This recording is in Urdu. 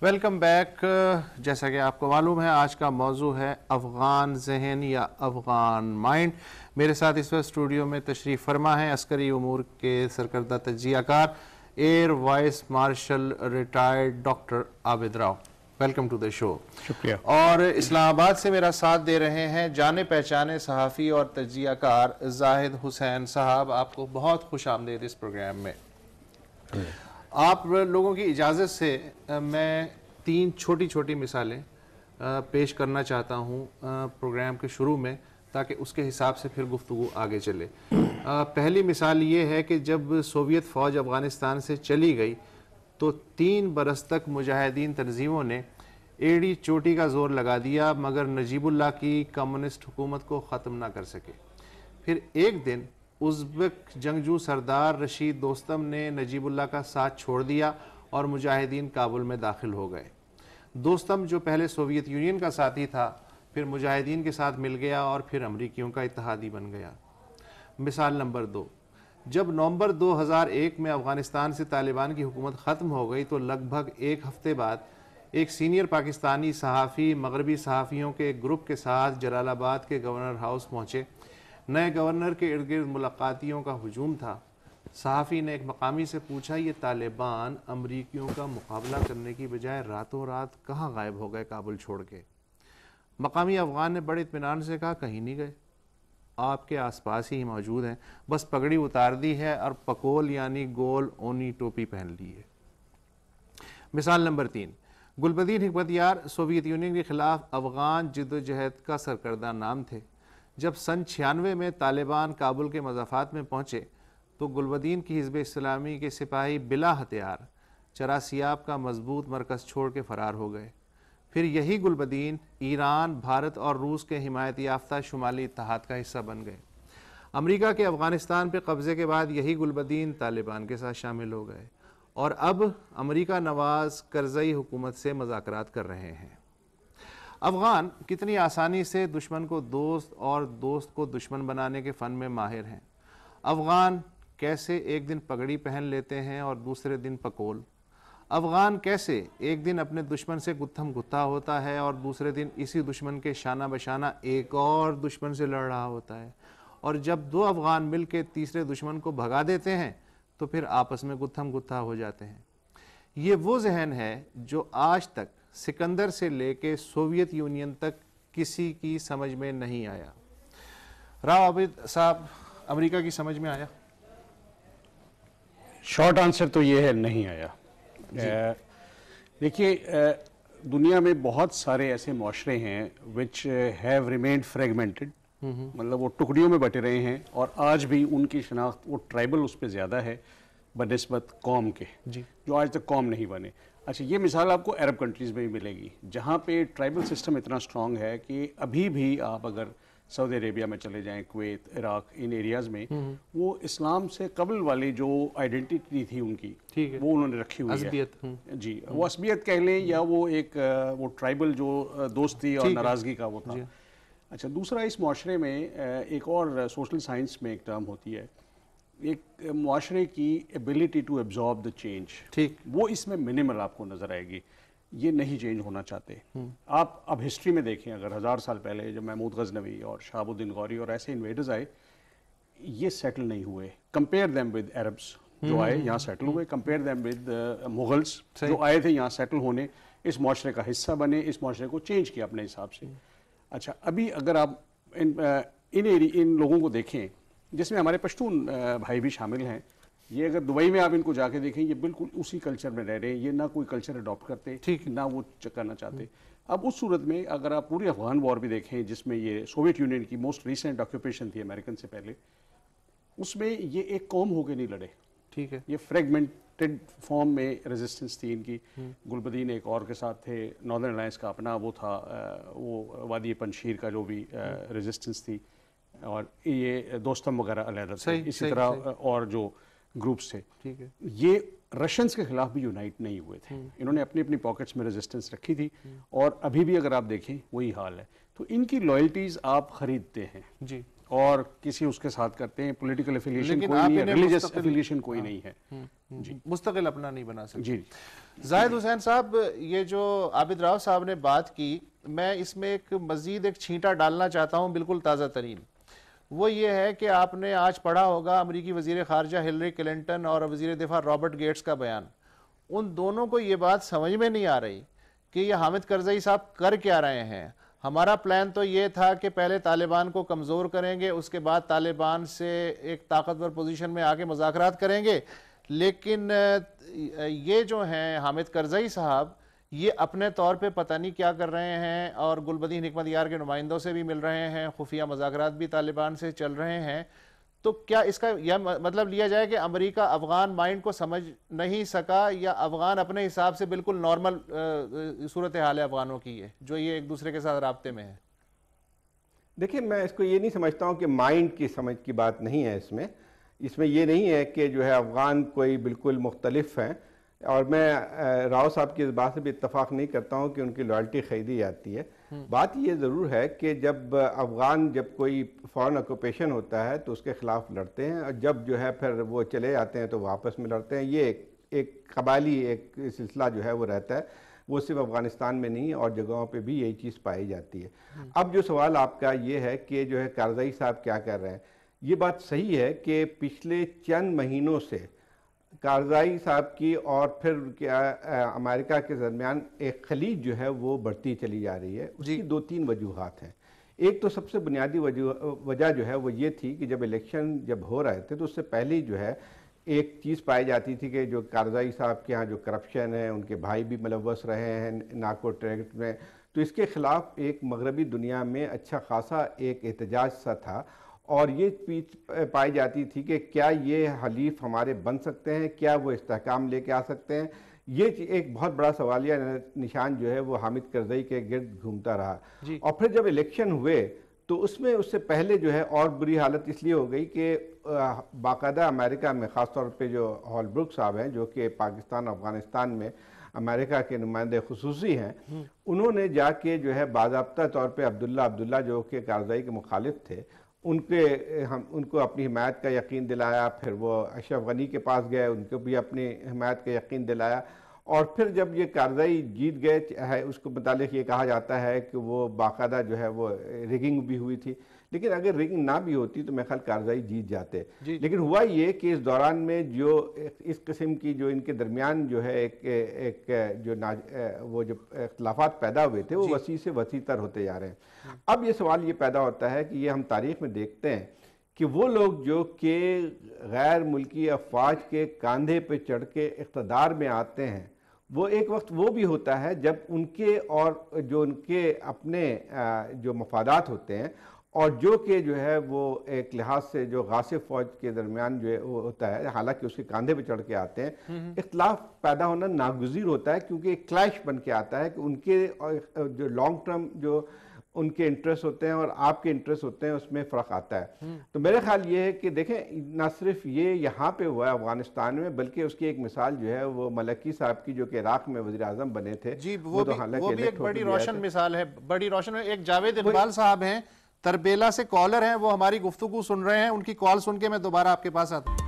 Welcome back. جیسا کہ آپ کو معلوم ہے آج کا موضوع ہے افغان ذہن یا افغان مائنڈ. میرے ساتھ اس وقت اسٹوڈیو میں تشریف فرما ہے عسکری امور کے سرکردہ تجزیہ کار air vice marshal retired doctor Abid Rao. Welcome to the show. شکریہ. اور اسلام آباد سے میرا ساتھ دے رہے ہیں جانے پہچانے صحافی اور تجزیہ کار زاہد حسین صاحب. آپ کو بہت خوش آمدید اس پروگرام میں. آپ لوگوں کی اجازت سے میں 3 چھوٹی چھوٹی مثالیں پیش کرنا چاہتا ہوں پروگرام کے شروع میں تاکہ اس کے حساب سے پھر گفتگو آگے چلے. پہلی مثال یہ ہے کہ جب سوویت فوج افغانستان سے چلی گئی تو 3 برس تک مجاہدین تنظیموں نے ایڑی چوٹی کا زور لگا دیا مگر نجیب اللہ کی کمیونسٹ حکومت کو ختم نہ کر سکے. پھر ایک دن ازبک جنگجو سردار رشید دوستم نے نجیب اللہ کا ساتھ چھوڑ دیا اور مجاہدین کابل میں داخل ہو گئے. دوستم جو پہلے سوویت یونین کا ساتھی تھا پھر مجاہدین کے ساتھ مل گیا اور پھر امریکیوں کا اتحادی بن گیا. مثال نمبر 2، جب نومبر 2001 میں افغانستان سے طالبان کی حکومت ختم ہو گئی تو لگ بھگ ایک ہفتے بعد ایک سینئر پاکستانی صحافی مغربی صحافیوں کے ایک گروپ کے ساتھ جلال آباد کے گورنر ہاؤس پہنچے. نئے گورنر کے ارد گرد ملاقاتیوں کا ہجوم تھا. صحافی نے ایک مقامی سے پوچھا یہ طالبان امریکیوں کا مقابلہ کرنے کی بجائے راتوں رات کہاں غائب ہو گئے کابل چھوڑ کے؟ مقامی افغان نے بڑے اطمینان سے کہا کہیں نہیں گئے، آپ کے آس پاس ہی موجود ہیں، بس پگڑی اتار دی ہے اور پکول یعنی گول اونی ٹوپی پہن لی ہے. مثال نمبر 3، گلبدین حکمت یار سوویت یونین کے خلاف افغان جدوجہد کا سرکردہ نام تھے. جب سن 96 میں طالبان کابل کے مضافات میں پہنچے تو گلبدین کی حزب اسلامی کے سپاہی بلا ہتھیار چراسیاب کا مضبوط مرکز چھوڑ کے فرار ہو گئے. پھر یہی گلبدین ایران، بھارت اور روس کے حمایت یافتہ شمالی اتحاد کا حصہ بن گئے. امریکہ کے افغانستان پہ قبضے کے بعد یہی گلبدین طالبان کے ساتھ شامل ہو گئے اور اب امریکہ نواز کرزئی حکومت سے مذاکرات کر رہے ہیں. افغان کتنی آسانی سے دشمن کو دوست اور دوست کو دشمن بنانے کے فن میں ماہر ہیں. افغان کیسے ایک دن پگڑی پہن لیتے ہیں اور دوسرے دن پکول. افغان کیسے ایک دن اپنے دشمن سے گتھم گتھا ہوتا ہے اور دوسرے دن اسی دشمن کے شانہ بشانہ ایک اور دشمن سے لڑ رہا ہوتا ہے، اور جب 2 افغان مل کے تیسرے دشمن کو بھگا دیتے ہیں تو پھر آپس میں گتھم گتھا ہو جاتے ہیں. یہ وہ ذہن ہے جو آج تک سکندر سے لے کے سوویت یونین تک کسی کی سمجھ میں نہیں آیا. راؤ عابد صاحب، امریکہ کی سمجھ میں آیا؟ شارٹ آنسر تو یہ ہے نہیں آیا. دیکھیے دنیا میں بہت سارے ایسے معاشرے ہیں which have remained fragmented، مطلب وہ ٹکڑیوں میں بٹے رہے ہیں اور آج بھی ان کی شناخت وہ ٹرائبل اس پہ زیادہ ہے بنسبت قوم کے، جو آج تک قوم نہیں بنے. اچھا، یہ مثال آپ کو عرب کنٹریز میں بھی ملے گی جہاں پہ ٹرائبل سسٹم اتنا سٹرونگ ہے کہ ابھی بھی آپ اگر سعودی عربیہ میں چلے جائیں، کویت، عراق، ان ایریاز میں وہ اسلام سے قبل والی جو آئیڈینٹی تھی ان کی وہ انہوں نے رکھی ہوئی ہے. جی، وہ عصبیت کہہ لیں یا وہ ایک وہ ٹرائبل جو دوستی اور ناراضگی کا وہ تھا. اچھا، دوسرا اس معاشرے میں ایک اور سوشل سائنس میں ایک ٹرم ہوتی ہے، ایک معاشرے کی ability to absorb the change, وہ اس میں منیمل آپ کو نظر آئے گی. یہ نہیں چینج ہونا چاہتے. آپ اب ہسٹری میں دیکھیں، اگر 1000 سال پہلے جب محمود غزنوی اور شہاب الدین غوری اور ایسے انویڈرز آئے، یہ سیٹل نہیں ہوئے. کمپیئر دیم ود عربس جو آئے یہاں سیٹل ہوئے، کمپیئر دیم ود مغلس جو آئے تھے یہاں سیٹل ہونے، اس معاشرے کا حصہ بنے، اس معاشرے کو چینج کیا اپنے حساب سے. اچھا، ابھی اگر آپ ان لوگوں کو دیکھیں جس میں ہمارے پشتون بھائی بھی شامل ہیں، یہ اگر دبئی میں آپ ان کو جا کے دیکھیں یہ بالکل اسی کلچر میں رہ رہے ہیں، یہ نہ کوئی کلچر اڈاپٹ کرتے نہ وہ کرنا چاہتے. اب اس صورت میں اگر آپ پوری افغان وار بھی دیکھیں جس میں یہ سوویت یونین کی موسٹ ریسنٹ آکوپیشن تھی امریکن سے پہلے، اس میں یہ ایک قوم ہو کے نہیں لڑے. ٹھیک ہے، یہ فریگمنٹڈ فارم میں ریزسٹنس تھی ان کی. گلبدین ایک اور کے ساتھ تھے، ناردرن الائنس کا اپنا وہ تھا، وہ وادی پنشیر کا جو بھی ریزسٹنس تھی، اور یہ دوستم وغیرہ علیحدہ تھے. اسی طرح اور جو گروپس تھے، یہ رشینز کے خلاف بھی یونائٹ نہیں ہوئے تھے. انہوں نے اپنی اپنی پاکٹس میں ریزسٹنس رکھی تھی اور ابھی بھی اگر آپ دیکھیں وہی حال ہے. تو ان کی لائلٹیز آپ خریدتے ہیں. اور کسی اس کے ساتھ کرتے ہیں. پولیٹیکل افیلیشن لیکن کوئی آپ نہیں ہے, انہیں ریلیجس مستقل- افیلیشن کوئی نہیں ہے. مستقل اپنا نہیں بنا سکتے. جی زاہد حسین صاحب، یہ جو عابد راؤ صاحب نے بات کی، میں اس میں ایک مزید ایک چھینٹا ڈالنا چاہتا ہوں بالکل تازہ ترین. وہ یہ ہے کہ آپ نے آج پڑھا ہوگا امریکی وزیر خارجہ ہلری کلنٹن اور وزیر دفاع رابرٹ گیٹس کا بیان. ان دونوں کو یہ بات سمجھ میں نہیں آ رہی کہ یہ حامد کرزئی صاحب کر کیا رہے ہیں. ہمارا پلان تو یہ تھا کہ پہلے طالبان کو کمزور کریں گے، اس کے بعد طالبان سے ایک طاقتور پوزیشن میں آ کے مذاکرات کریں گے، لیکن یہ جو ہیں حامد کرزئی صاحب، یہ اپنے طور پہ پتہ نہیں کیا کر رہے ہیں، اور گلبدین حکمت یار کے نمائندوں سے بھی مل رہے ہیں، خفیہ مذاکرات بھی طالبان سے چل رہے ہیں. تو کیا اس کا یہ مطلب لیا جائے کہ امریکہ افغان مائنڈ کو سمجھ نہیں سکا، یا افغان اپنے حساب سے بالکل نارمل صورتحال ہے افغانوں کی ہے جو یہ ایک دوسرے کے ساتھ رابطے میں ہے؟ دیکھیں، میں اس کو یہ نہیں سمجھتا ہوں کہ مائنڈ کی سمجھ کی بات نہیں ہے. اس میں یہ نہیں ہے کہ جو ہے افغان کوئی بالکل مختلف ہیں. اور میں راؤ صاحب کی اس بات سے بھی اتفاق نہیں کرتا ہوں کہ ان کی لائلٹی خریدی جاتی ہے. بات یہ ضرور ہے کہ جب افغان جب کوئی فورن آکوپیشن ہوتا ہے تو اس کے خلاف لڑتے ہیں، اور جب جو ہے پھر وہ چلے جاتے ہیں تو واپس میں لڑتے ہیں. یہ ایک قبائلی ایک سلسلہ جو ہے وہ رہتا ہے. وہ صرف افغانستان میں نہیں اور جگہوں پہ بھی یہی چیز پائی جاتی ہے. اب جو سوال آپ کا یہ ہے کہ جو ہے کرزئی صاحب کیا کر رہے ہیں، یہ بات صحیح ہے کہ پچھلے چند مہینوں سے کرزئی صاحب کی اور پھر امریکہ کے درمیان ایک خلیج جو ہے وہ بڑھتی چلی جا رہی ہے. اس کی 2-3 وجوہات ہیں. ایک تو سب سے بنیادی وجہ جو ہے وہ یہ تھی کہ جب الیکشن جب ہو رہے تھے تو اس سے پہلے جو ہے ایک چیز پائی جاتی تھی کہ جو کرزئی صاحب کے ہاں جو کرپشن ہے، ان کے بھائی بھی ملوث رہے ہیں نارکو ٹریڈ میں، تو اس کے خلاف ایک مغربی دنیا میں اچھا خاصا ایک احتجاج سا تھا. اور یہ پائی جاتی تھی کہ کیا یہ حلیف ہمارے بن سکتے ہیں، کیا وہ استحکام لے کے آ سکتے ہیں. یہ ایک بہت بڑا سوالیہ نشان جو ہے وہ حامد کرزئی کے گرد گھومتا رہا. اور پھر جب الیکشن ہوئے تو اس سے پہلے جو ہے اور بری حالت اس لیے ہو گئی کہ باقاعدہ امریکہ میں، خاص طور پہ جو ہال بروک صاحب ہیں جو کہ پاکستان افغانستان میں امریکہ کے نمائندے خصوصی ہیں، انہوں نے جا کے جو ہے باضابطہ طور پہ عبداللہ جو کہ کرزئی کے مخالف تھے، ان کو اپنی حمایت کا یقین دلایا. پھر وہ اشرف غنی کے پاس گئے، ان کو بھی اپنی حمایت کا یقین دلایا. اور پھر جب یہ کرزئی جیت گئے، اس کو متعلق یہ کہا جاتا ہے کہ وہ باقاعدہ جو ہے وہ ریگنگ بھی ہوئی تھی، لیکن اگر ریگنگ نہ بھی ہوتی تو میں خیال کرزئی جیت جاتے. لیکن ہوا یہ کہ اس دوران میں جو اس قسم کی جو ان کے درمیان جو ہے ایک وہ جو اختلافات پیدا ہوئے تھے وہ وسیع سے وسیع تر ہوتے جا رہے ہیں. اب یہ سوال یہ پیدا ہوتا ہے کہ یہ ہم تاریخ میں دیکھتے ہیں کہ وہ لوگ جو کہ غیر ملکی افواج کے کاندھے پہ چڑھ کے اقتدار میں آتے ہیں، وہ ایک وقت وہ بھی ہوتا ہے جب ان کے اور جو ان کے اپنے جو مفادات ہوتے ہیں، اور جو کہ جو ہے وہ ایک لحاظ سے جو غاصب فوج کے درمیان جو ہوتا ہے، حالانکہ اس کے کاندھے پہ چڑھ کے آتے ہیں، اختلاف پیدا ہونا ناگزیر ہوتا ہے، کیونکہ ایک کلیش بن کے آتا ہے کہ ان کے جو لانگ ٹرم جو ان کے انٹرسٹ ہوتے ہیں اور آپ کے انٹرسٹ ہوتے ہیں، اس میں فرق آتا ہے. تو میرے خیال یہ ہے کہ دیکھیں، نہ صرف یہ یہاں پہ ہوا ہے افغانستان میں، بلکہ اس کی ایک مثال جو ہے وہ ملکی صاحب کی جو کہ عراق میں وزیر اعظم بنے تھے. جی، وہ بھی ایک بڑی روشن مثال ہے. بڑی روشن. ایک جاوید اقبال صاحب ہیں، تربیلا سے کالر ہیں، وہ ہماری گفتگو سن رہے ہیں. ان کی کال سن کے میں دوبارہ آپ کے پاس آتا ہوں.